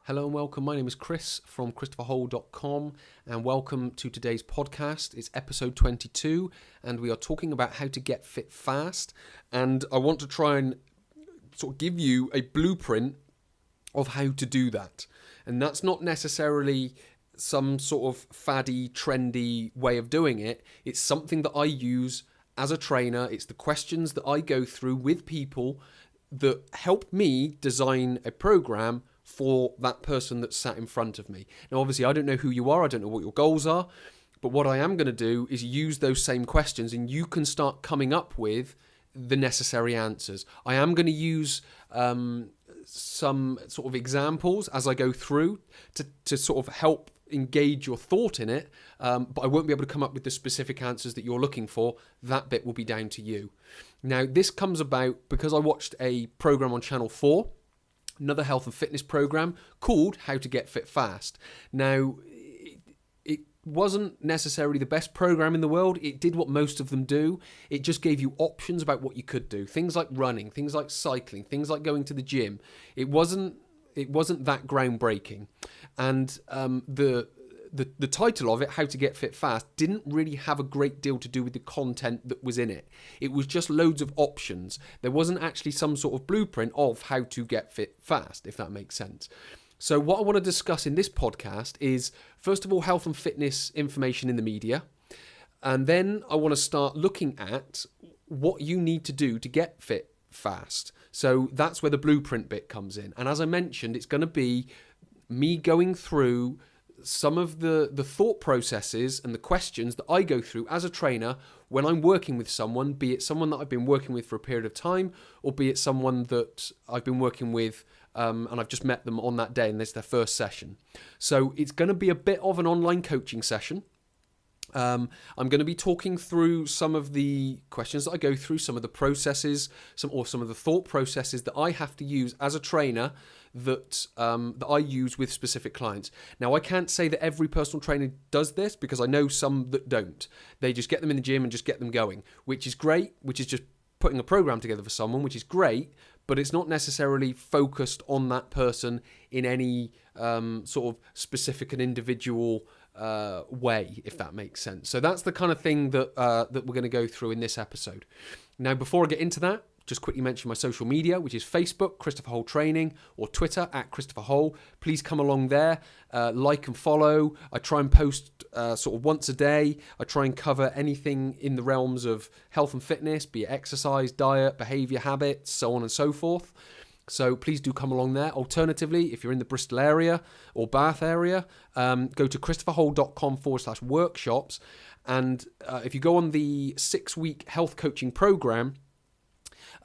Hello and welcome. My name is Chris from christopherhole.com and welcome to today's podcast. It's episode 22 and we are talking about how to get fit fast. And I want to try and sort of give you a blueprint of how to do that. And that's not necessarily some sort of faddy, trendy way of doing it. It's something that I use as a trainer. It's the questions that I go through with people that help me design a program for that person that's sat in front of me. Now, obviously, I don't know who you are. I don't know what your goals are. But what I am going to do is use those same questions and you can start coming up with the necessary answers. I am going to use some sort of examples as I go through to sort of help engage your thought in it, but I won't be able to come up with the specific answers that you're looking for. That bit will be down to you. Now, this comes about because I watched a program on Channel 4, another health and fitness program called How to Get Fit Fast. Now, it wasn't necessarily the best program in the world. It did what most of them do. It just gave you options about what you could do. Things like running, things like cycling, things like going to the gym. It wasn't that groundbreaking. And the title of it, How to Get Fit Fast, didn't really have a great deal to do with the content that was in it. It was just loads of options. There wasn't actually some sort of blueprint of how to get fit fast, if that makes sense. So what I want to discuss in this podcast is, first of all, health and fitness information in the media. And then I want to start looking at what you need to do to get fit fast. So that's where the blueprint bit comes in. And as I mentioned, it's going to be me going through some of the thought processes and the questions that I go through as a trainer when I'm working with someone, be it someone that I've been working with for a period of time, or be it someone that I've been working with and I've just met them on that day and this is their first session. So it's going to be a bit of an online coaching session. I'm going to be talking through some of the questions that I go through, some of the processes, some of the thought processes that I have to use as a trainer that I use with specific clients. Now, I can't say that every personal trainer does this because I know some that don't. They just get them in the gym and just get them going, which is great, which is just putting a program together for someone, which is great, but it's not necessarily focused on that person in any sort of specific and individual way, if that makes sense. So that's the kind of thing that we're going to go through in this episode. Now, before I get into that, just quickly mention my social media, which is Facebook, Christopher Hole Training, or Twitter, @Christopher Hole. Please come along there, like and follow. I try and post sort of once a day. I try and cover anything in the realms of health and fitness, be it exercise, diet, behaviour, habits, so on and so forth. So please do come along there. Alternatively, if you're in the Bristol area or Bath area, go to christopherhole.com/workshops. And if you go on the 6-week health coaching program,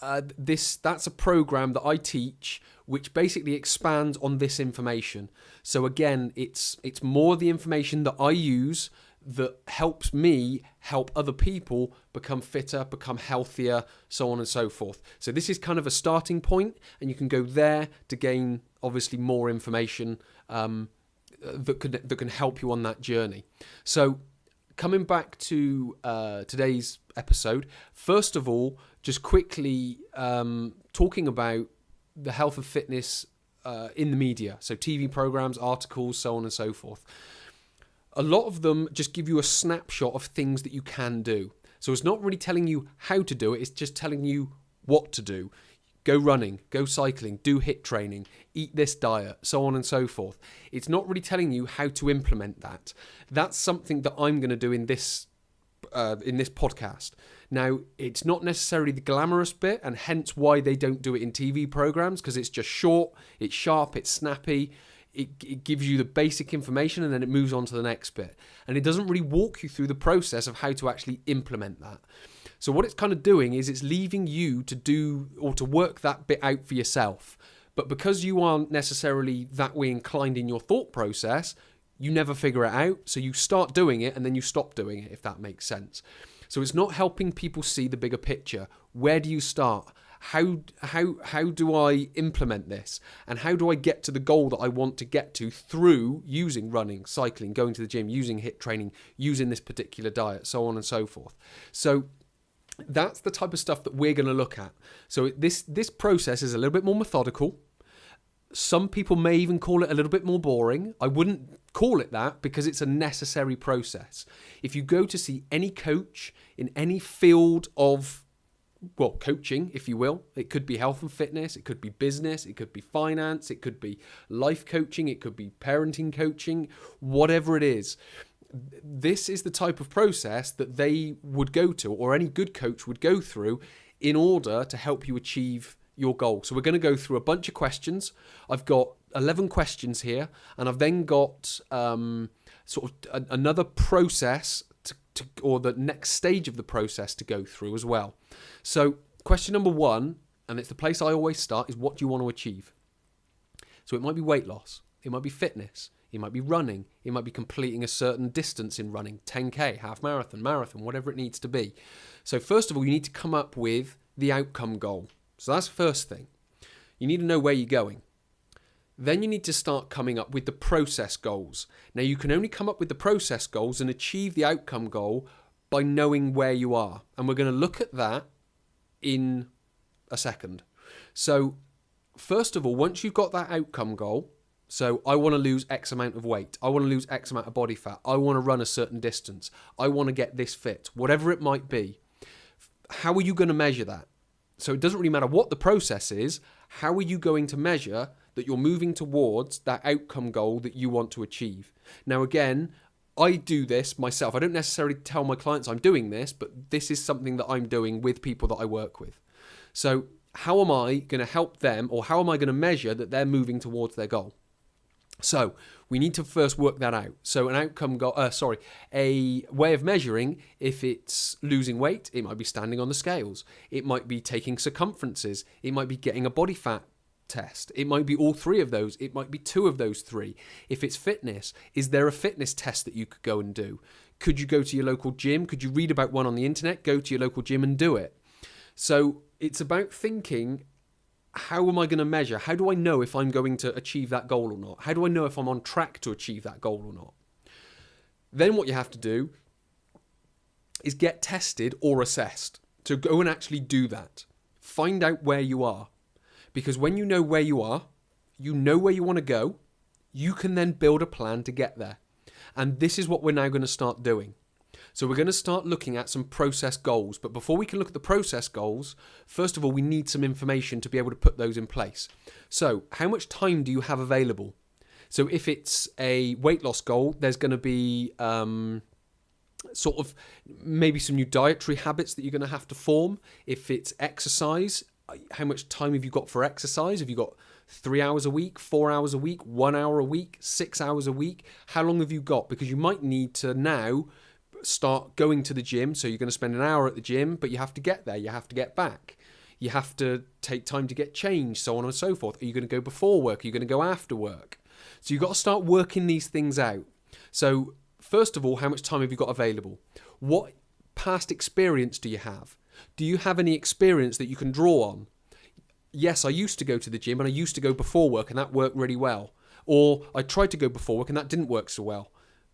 that's a program that I teach which basically expands on this information. So again, it's more the information that I use that helps me help other people become fitter, become healthier, so on and so forth. So this is kind of a starting point, and you can go there to gain obviously more information that can help you on that journey. So coming back to today's episode, first of all, just quickly talking about the health and fitness in the media. So TV programs, articles, so on and so forth. A lot of them just give you a snapshot of things that you can do. So it's not really telling you how to do it, it's just telling you what to do. Go running, go cycling, do HIIT training, eat this diet, so on and so forth. It's not really telling you how to implement that. That's something that I'm going to do in this podcast. Now, it's not necessarily the glamorous bit, and hence why they don't do it in TV programs, because it's just short, it's sharp, it's snappy. It gives you the basic information and then it moves on to the next bit. And it doesn't really walk you through the process of how to actually implement that. So what it's kind of doing is it's leaving you to do or to work that bit out for yourself. But because you aren't necessarily that way inclined in your thought process, you never figure it out. So you start doing it and then you stop doing it, if that makes sense. So it's not helping people see the bigger picture. Where do you start? How do I implement this? And how do I get to the goal that I want to get to through using running, cycling, going to the gym, using HIIT training, using this particular diet, so on and so forth. So that's the type of stuff that we're going to look at. So this process is a little bit more methodical. Some people may even call it a little bit more boring. I wouldn't call it that because it's a necessary process. If you go to see any coach in any field of, well, coaching, if you will, it could be health and fitness, it could be business, it could be finance, it could be life coaching, it could be parenting coaching, whatever it is. This is the type of process that they would go to, or any good coach would go through, in order to help you achieve your goal. So we're going to go through a bunch of questions. I've got 11 questions here, and I've then got sort of another process or the next stage of the process to go through as well. So question number 1, and it's the place I always start, is what do you want to achieve? So it might be weight loss, it might be fitness, it might be running, it might be completing a certain distance in running, 10k, half marathon, marathon, whatever it needs to be. So first of all, you need to come up with the outcome goal. So that's the first thing. You need to know where you're going. Then you need to start coming up with the process goals. Now, you can only come up with the process goals and achieve the outcome goal by knowing where you are. And we're going to look at that in a second. So first of all, once you've got that outcome goal, so I want to lose X amount of weight, I want to lose X amount of body fat, I want to run a certain distance, I want to get this fit, whatever it might be, how are you going to measure that? So it doesn't really matter what the process is, how are you going to measure that you're moving towards that outcome goal that you want to achieve? Now again, I do this myself. I don't necessarily tell my clients I'm doing this, but this is something that I'm doing with people that I work with. So how am I going to help them, or how am I going to measure that they're moving towards their goal? So we need to first work that out. So an outcome goal, a way of measuring, if it's losing weight, it might be standing on the scales. It might be taking circumferences. It might be getting a body fat test. It might be all 3 of those. It might be 2 of those 3. If it's fitness, is there a fitness test that you could go and do? Could you go to your local gym? Could you read about one on the internet? Go to your local gym and do it. So it's about thinking, how am I going to measure? How do I know if I'm going to achieve that goal or not? How do I know if I'm on track to achieve that goal or not? Then what you have to do is get tested or assessed. So go and actually do that. Find out where you are. Because when you know where you are, you know where you want to go, you can then build a plan to get there. And this is what we're now going to start doing. So we're going to start looking at some process goals. But before we can look at the process goals, first of all, we need some information to be able to put those in place. So how much time do you have available? So if it's a weight loss goal, there's going to be sort of maybe some new dietary habits that you're going to have to form. If it's exercise, how much time have you got for exercise? Have you got 3 hours a week, 4 hours a week, 1 hour a week, 6 hours a week? How long have you got? Because you might need to now start going to the gym. So you're going to spend an hour at the gym, but you have to get there. You have to get back. You have to take time to get changed, so on and so forth. Are you going to go before work? Are you going to go after work? So you've got to start working these things out. So first of all, how much time have you got available? What past experience do you have? Do you have any experience that you can draw on? Yes, I used to go to the gym and I used to go before work and that worked really well. Or I tried to go before work and that didn't work so well.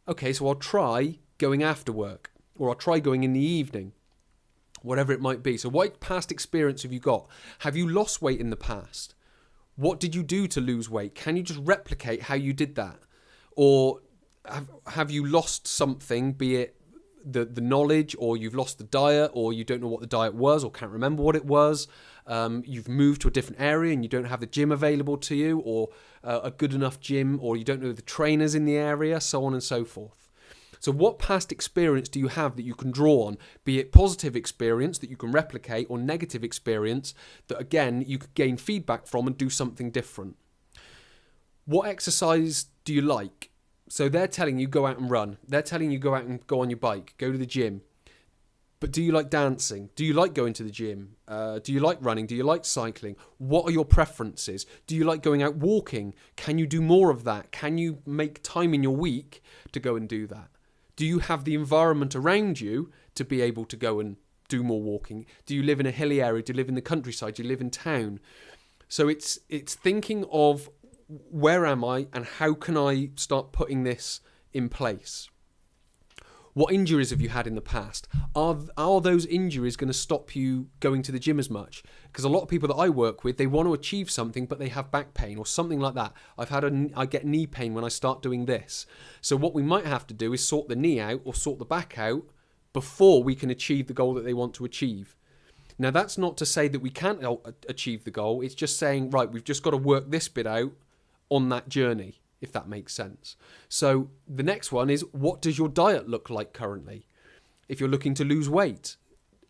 Okay, so I'll try going after work, or I'll try going in the evening, whatever it might be. So what past experience have you got? Have you lost weight in the past? What did you do to lose weight? Can you just replicate how you did that? Or have you lost something, be it the knowledge, or you've lost the diet, or you don't know what the diet was, or can't remember what it was. You've moved to a different area and you don't have the gym available to you, or a good enough gym, or you don't know the trainers in the area, so on and so forth. So what past experience do you have that you can draw on, be it positive experience that you can replicate, or negative experience that, again, you could gain feedback from and do something different? What exercise do you like? So they're telling you go out and run. They're telling you go out and go on your bike, go to the gym. But do you like dancing? Do you like going to the gym? Do you like running? Do you like cycling? What are your preferences? Do you like going out walking? Can you do more of that? Can you make time in your week to go and do that? Do you have the environment around you to be able to go and do more walking? Do you live in a hilly area? Do you live in the countryside? Do you live in town? So it's thinking of, where am I and how can I start putting this in place? What injuries have you had in the past? Are those injuries going to stop you going to the gym as much? Because a lot of people that I work with, they want to achieve something, but they have back pain or something like that. I get knee pain when I start doing this. So what we might have to do is sort the knee out or sort the back out before we can achieve the goal that they want to achieve. Now, that's not to say that we can't achieve the goal. It's just saying, right, we've just got to work this bit out on that journey, if that makes sense. So the next one is, what does your diet look like currently? If you're looking to lose weight,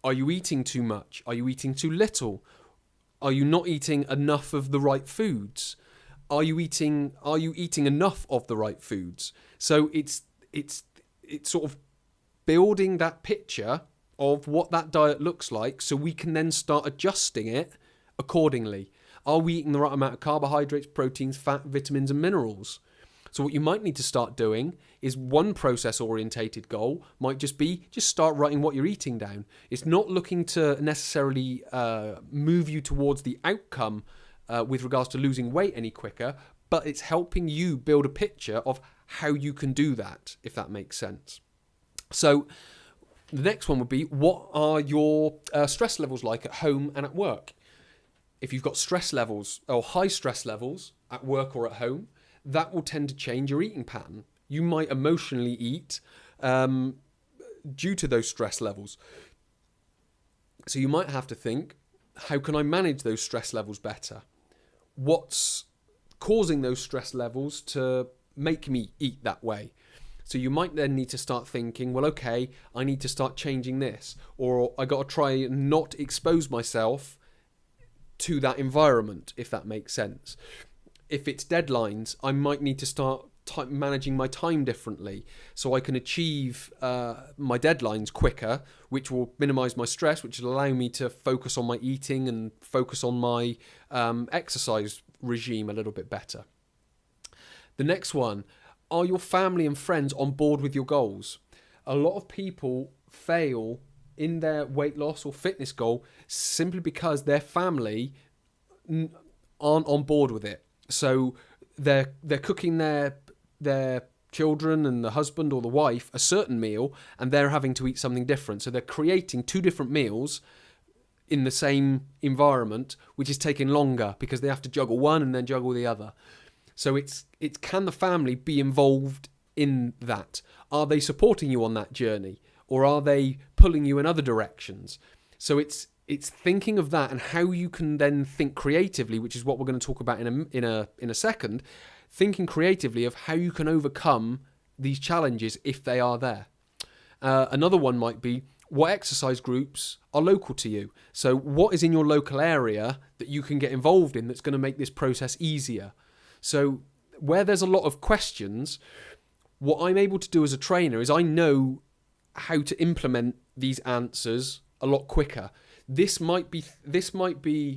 are you eating too much? Are you eating too little? Are you not eating enough of the right foods? Are you eating enough of the right foods? So it's sort of building that picture of what that diet looks like so we can then start adjusting it accordingly. Are we eating the right amount of carbohydrates, proteins, fat, vitamins, and minerals? So what you might need to start doing is one process-orientated goal might just be start writing what you're eating down. It's not looking to necessarily move you towards the outcome with regards to losing weight any quicker, but it's helping you build a picture of how you can do that, if that makes sense. So the next one would be, what are your stress levels like at home and at work? If you've got stress levels or high stress levels at work or at home, that will tend to change your eating pattern. You might emotionally eat due to those stress levels. So you might have to think, how can I manage those stress levels better? What's causing those stress levels to make me eat that way? So you might then need to start thinking, well, okay, I need to start changing this, or I got to try and not expose myself to that environment, if that makes sense. If it's deadlines, I might need to start managing my time differently so I can achieve my deadlines quicker, which will minimize my stress, which will allow me to focus on my eating and focus on my exercise regime a little bit better. The next one, are your family and friends on board with your goals? A lot of people fail in their weight loss or fitness goal simply because their family aren't on board with it. So they're cooking their children and the husband or the wife a certain meal, and they're having to eat something different. So they're creating two different meals in the same environment, which is taking longer because they have to juggle one and then juggle the other. So it's can the family be involved in that? Are they supporting you on that journey, or are they pulling you in other directions? So it's thinking of that and how you can then think creatively, which is what we're going to talk about in a second. Thinking creatively of how you can overcome these challenges if they are there. Another one might be, what exercise groups are local to you? So what is in your local area that you can get involved in that's going to make this process easier? So where there's a lot of questions, what I'm able to do as a trainer is I know how to implement these answers a lot quicker. This might be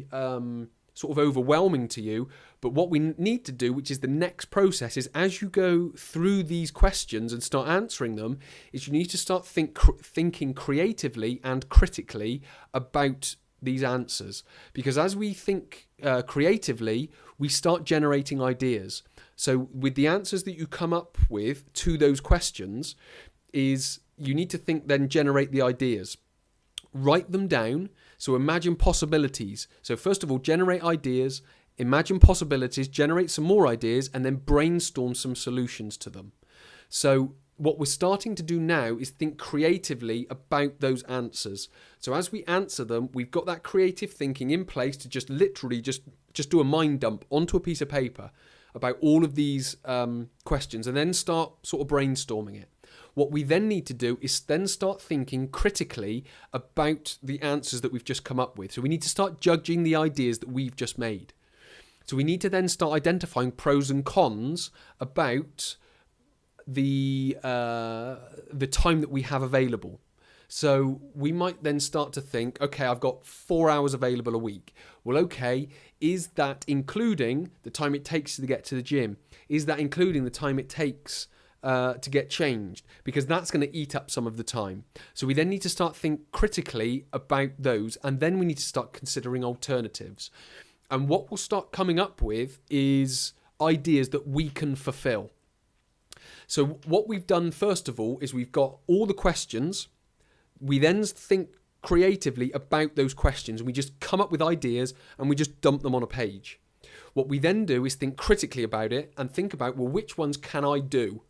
sort of overwhelming to you, but what we need to do, which is the next process, is as you go through these questions and start answering them, is you need to start thinking creatively and critically about these answers. Because as we think creatively, we start generating ideas. So with the answers that you come up with to those questions, is you need to think, then generate the ideas. Write them down. So imagine possibilities. So first of all, generate ideas, imagine possibilities, generate some more ideas, and then brainstorm some solutions to them. So what we're starting to do now is think creatively about those answers. So as we answer them, we've got that creative thinking in place to just literally just do a mind dump onto a piece of paper about all of these questions, and then start sort of brainstorming it. What we then need to do is then start thinking critically about the answers that we've just come up with. So we need to start judging the ideas that we've just made. So we need to then start identifying pros and cons about the time that we have available. So we might then start to think, okay, I've got 4 hours available a week. Well, okay, is that including the time it takes to get to the gym? Is that including the time it takes to get changed? Because that's going to eat up some of the time. So we then need to start think critically about those, and then we need to start considering alternatives. And what we'll start coming up with is ideas that we can fulfill. So what we've done first of all is we've got all the questions. We then think creatively about those questions, and we just come up with ideas and we just dump them on a page. What we then do is think critically about it and think about, well, which ones can I do?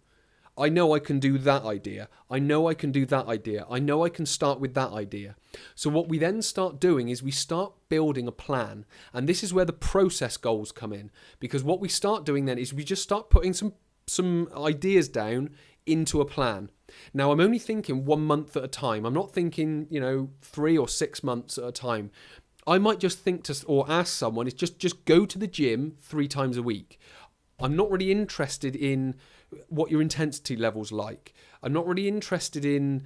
I know I can do that idea. I know I can do that idea. I know I can start with that idea. So what we then start doing is we start building a plan. And this is where the process goals come in. Because what we start doing then is we just start putting some ideas down into a plan. Now, I'm only thinking 1 month at a time. I'm not thinking, 3 or 6 months at a time. I might just think or ask someone, is just go to the gym 3 times a week. I'm not really interested in what your intensity level's like. I'm not really interested in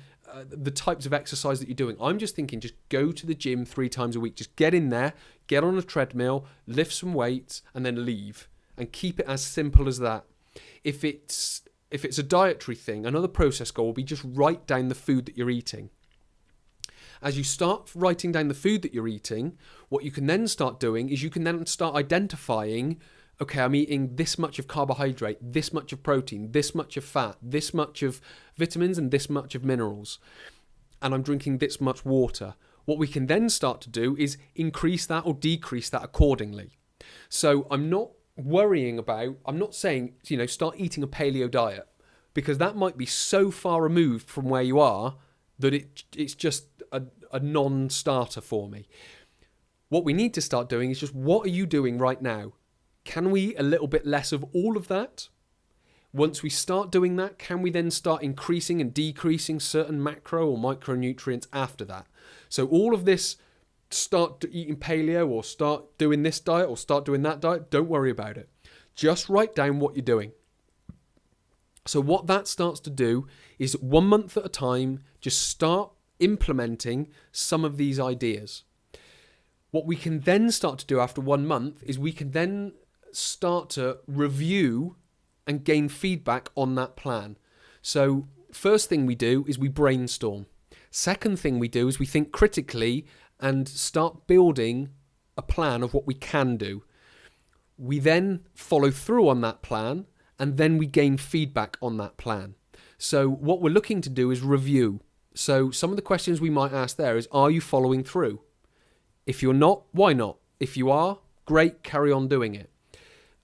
the types of exercise that you're doing. I'm just thinking, just go to the gym 3 times a week. Just get in there, get on a treadmill, lift some weights, and then leave. And keep it as simple as that. If it's a dietary thing, another process goal will be just write down the food that you're eating. As you start writing down the food that you're eating, what you can then start doing is you can then start identifying, okay, I'm eating this much of carbohydrate, this much of protein, this much of fat, this much of vitamins, and this much of minerals. And I'm drinking this much water. What we can then start to do is increase that or decrease that accordingly. So I'm not saying, start eating a paleo diet, because that might be so far removed from where you are that it's just a non-starter for me. What we need to start doing is just, what are you doing right now? Can we eat a little bit less of all of that? Once we start doing that, can we then start increasing and decreasing certain macro or micronutrients after that? So all of this, start eating paleo or start doing this diet or start doing that diet, don't worry about it. Just write down what you're doing. So what that starts to do is 1 month at a time, just start implementing some of these ideas. What we can then start to do after 1 month is we can then start to review and gain feedback on that plan. So first thing we do is we brainstorm. Second thing we do is we think critically and start building a plan of what we can do. We then follow through on that plan, and then we gain feedback on that plan. So what we're looking to do is review. So some of the questions we might ask there is, are you following through? If you're not, why not? If you are, great, carry on doing it.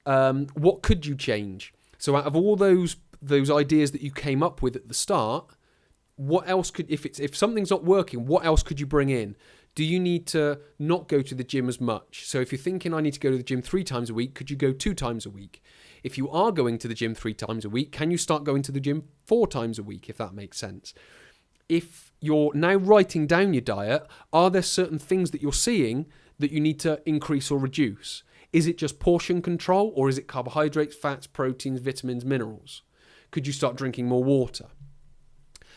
What could you change? So out of all those ideas that you came up with at the start, what else could, if something's not working, what else could you bring in? Do you need to not go to the gym as much? So if you're thinking, I need to go to the gym 3 times a week, could you go 2 times a week? If you are going to the gym 3 times a week, can you start going to the gym 4 times a week, if that makes sense? If you're now writing down your diet, are there certain things that you're seeing that you need to increase or reduce? Is it just portion control, or is it carbohydrates, fats, proteins, vitamins, minerals? Could you start drinking more water?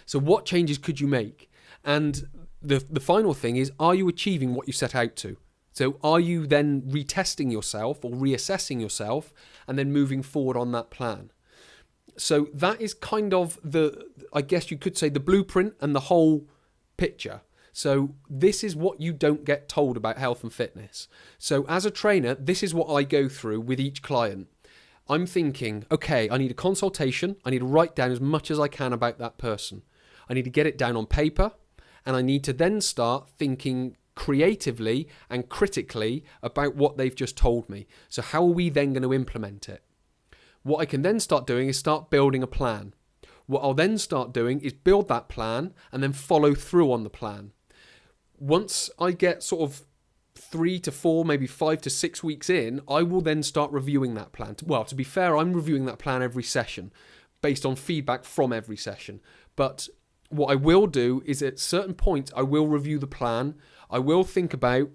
So what changes could you make? And the final thing is, are you achieving what you set out to? So are you then retesting yourself or reassessing yourself and then moving forward on that plan? So that is kind of I guess you could say, the blueprint and the whole picture. So this is what you don't get told about health and fitness. So as a trainer, this is what I go through with each client. I'm thinking, okay, I need a consultation. I need to write down as much as I can about that person. I need to get it down on paper, and I need to then start thinking creatively and critically about what they've just told me. So how are we then going to implement it? What I can then start doing is start building a plan. What I'll then start doing is build that plan and then follow through on the plan. Once I get sort of 3 to 4, maybe 5 to 6 weeks in, I will then start reviewing that plan. Well, to be fair, I'm reviewing that plan every session based on feedback from every session. But what I will do is at certain points, I will review the plan. I will think about,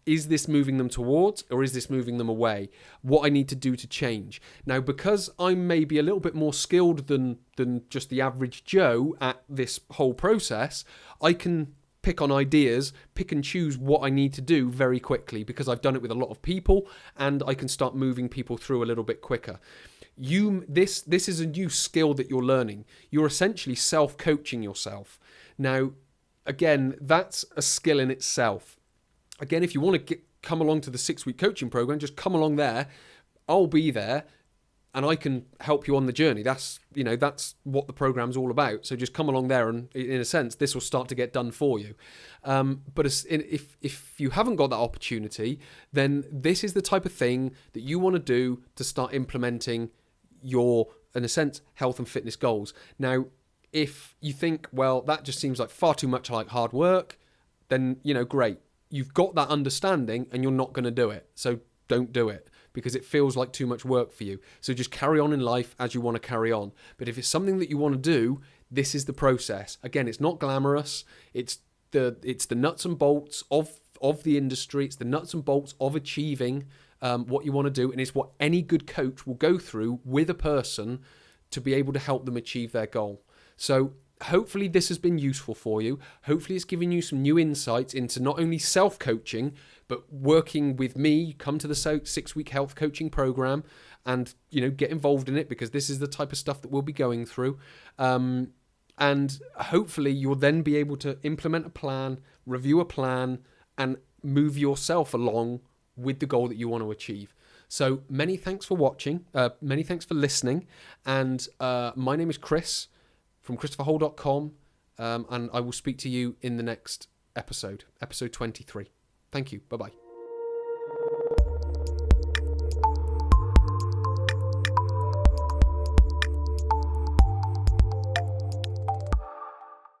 is this moving them towards or is this moving them away? What I need to do to change. Now, because I'm maybe a little bit more skilled than just the average Joe at this whole process, I can pick on ideas, pick and choose what I need to do very quickly, because I've done it with a lot of people and I can start moving people through a little bit quicker. This is a new skill that you're learning. You're essentially self-coaching yourself. Now, again, that's a skill in itself. Again, if you want to come along to the 6-week coaching program, just come along there. I'll be there. and I can help you on the journey. That's what the program's all about. So just come along there, and in a sense, this will start to get done for you. But if you haven't got that opportunity, then this is the type of thing that you want to do to start implementing your, in a sense, health and fitness goals. Now, if you think, well, that just seems like far too much like hard work, then, great. You've got that understanding and you're not going to do it. So don't do it, because it feels like too much work for you. So just carry on in life as you want to carry on. But if it's something that you want to do, this is the process. Again, it's not glamorous. It's the nuts and bolts of the industry. It's the nuts and bolts of achieving what you want to do. And it's what any good coach will go through with a person to be able to help them achieve their goal. So hopefully this has been useful for you. Hopefully it's given you some new insights into not only self-coaching, but working with me. Come to the 6-week health coaching program and, get involved in it, because this is the type of stuff that we'll be going through. And hopefully you'll then be able to implement a plan, review a plan, and move yourself along with the goal that you want to achieve. So many thanks for watching. Many thanks for listening. And my name is Chris from ChristopherHole.com, and I will speak to you in the next episode 23. Thank you. Bye-bye.